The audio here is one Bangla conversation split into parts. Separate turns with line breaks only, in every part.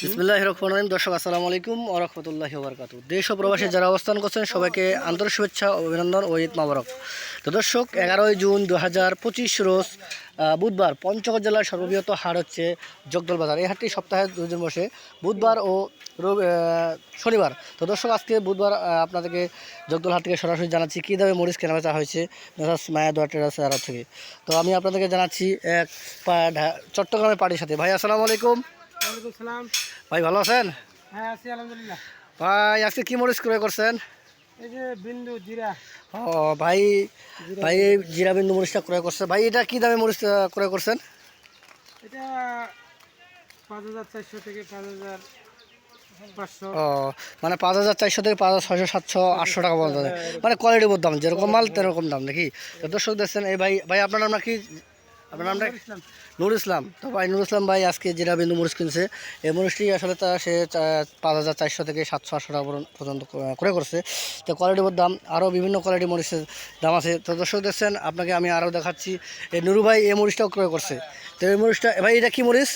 বিসমিল্লাহির রহমানির রহিম। দর্শক আসসালামু আলাইকুম ওয়া রাহমাতুল্লাহি ওয়া বারাকাতুহু। দেশ ও প্রবাসে যারা অবস্থান করছেন সবাইকে আন্তরিক শুভেচ্ছা ও অভিনন্দন ও ঈদ মোবারক। তো দর্শক 11ই জুন 2025 রোজ বুধবার পঞ্চগড় জেলার সর্ববৃহৎ হাট হচ্ছে জগদল বাজার। এই হাটটি সপ্তাহে 2 দিন বসে, বুধবার ও শনিবার। তো দর্শক আজকে বুধবার আপনাদেরকে জগদল হাট থেকে সরাসরি জানাচ্ছি কী দামে মরিচ কেনাবেচা হয়েছে মেসাজ মায়া দোয়া ট্রেডার্স আড়ত থেকে। তো আমি আপনাদেরকে জানাচ্ছি এক চট্টগ্রামের পার্টির সাথে। ভাই আসসালামু আলাইকুম।
ওয়ালাইকুম সালাম।
ভাই ভালো আছেন?
হ্যাঁ আছি আলহামদুলিল্লাহ।
ভাই আজকে কি মরিচ ক্রয় করছেন?
এই যে বিন্দু জিরা।
ও ভাই, ভাই এই জিরা বিন্দু মরিচটা ক্রয় করছে। ভাই এটা কি দামে মরিচ ক্রয় করছেন?
এটা 5400 থেকে 5500।
ও মানে 5400 থেকে 5600 700 800 টাকা পর্যন্ত, মানে কোয়ালিটির উপর দাম, যেরকম মাল তেরকম দাম নাকি? তো দর্শক দেখছেন এই ভাই, ভাই আপনার নাম কি? আপনার নামটা? নুর ইসলাম। তো ভাই নুর ইসলাম ভাই আজকে জিরা বিন্দু মরিচ কিনছে। এই মরিচটি আসলে তা সে 5400 থেকে 700 800 টাকা পর্যন্ত ক্রয় করছে। তো কোয়ালিটির উপর দাম, আরও বিভিন্ন কোয়ালিটির মরিচের দাম আছে। তো দর্শক দেখছেন আপনাকে আমি আরও দেখাচ্ছি, এই নুরু ভাই এই মরিচটাও ক্রয় করছে। তো এই মরিচটা ভাই এটা কি মরিচ?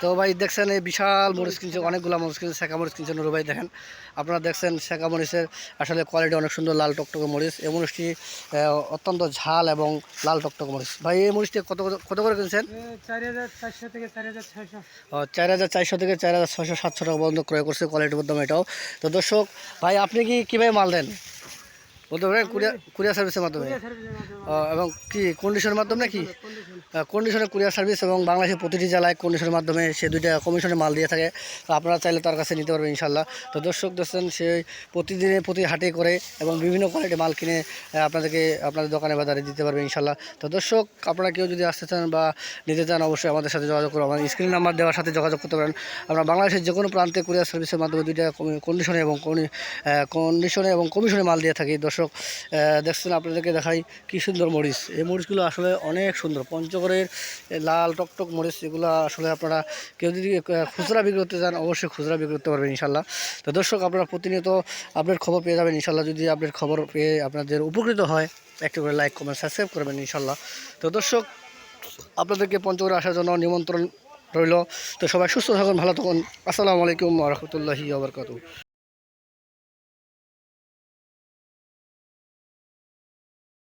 তো ভাই দেখছেন এই বিশাল মরিচ কিনছে, অনেকগুলো মরিচ কিনছে, শেখা মরিচ কিনছে নুরু ভাই। দেখেন আপনারা দেখছেন শেখা মরিচের আসলে কোয়ালিটি অনেক সুন্দর, লাল টকটকে মরিচ। এই মরিচটি অত্যন্ত ঝাল এবং লাল টকটকে মরিচ। ভাই এই মরিচটি কত কত করে কিনছেন?
4400 থেকে 4600।
4400 থেকে 4600 700 টাকা পর্যন্ত ক্রয় করছে, কোয়ালিটির দাম এটাও। তো দর্শক ভাই আপনি কি কীভাবে মাল দেন বলতে পারেন? কুরিয়ার সার্ভিসের মাধ্যমে এবং কি কন্ডিশনের মাধ্যমে নাকি? কন্ডিশনের কুরিয়ার সার্ভিস এবং বাংলাদেশের প্রতিটি জেলায় কন্ডিশনের মাধ্যমে সে দুইটা কমিশনে মাল দিয়ে থাকে। তো আপনারা চাইলে তার কাছে নিতে পারবেন ইনশাল্লাহ। তো দর্শক দেখছেন সে প্রতিদিনে প্রতি হাটে করে এবং বিভিন্ন কোয়ালিটির মাল কিনে আপনাদেরকে আপনাদের দোকানে বাজারে দিতে পারবে ইনশাল্লাহ। তো দর্শক আপনারা কেউ যদি আসতে চান বা নিতে চান অবশ্যই আমাদের সাথে যোগাযোগ করুন, আমার স্ক্রিন নাম্বার দেওয়ার সাথে যোগাযোগ করতে পারেন। আমরা বাংলাদেশের যে কোনো প্রান্তে কুরিয়ার সার্ভিসের মাধ্যমে দুইটা কন্ডিশনে এবং কমিশনে মাল দিয়ে থাকি। দর্শক দেখছেন আপনাদেরকে দেখাই কি সুন্দর মরিচ। এই মরিচগুলো আসলে অনেক সুন্দর, পঞ্চগড়ের লাল টকটক মরিচ। এগুলো আসলে আপনারা কেউ যদি খুচরা বিক্রি করতে চান অবশ্যই খুচরা বিক্রি করতে পারবেন ইনশাল্লাহ। তো দর্শক আপনারা প্রতিনিয়ত আপডেট খবর পেয়ে যাবেন ইনশাল্লাহ। যদি আপডেট খবর পেয়ে আপনাদের উপকৃত হয় একটু করে লাইক কমেন্ট সাবস্ক্রাইব করবেন ইনশাল্লাহ। তো দর্শক আপনাদেরকে পঞ্চগড়ে আসার জন্য নিমন্ত্রণ রইল। তো সবাই সুস্থ থাকুন, ভালো থাকুন। আসসালামু আলাইকুম ওয়া রাহমাতুল্লাহি ওয়া বারাকাতুহু।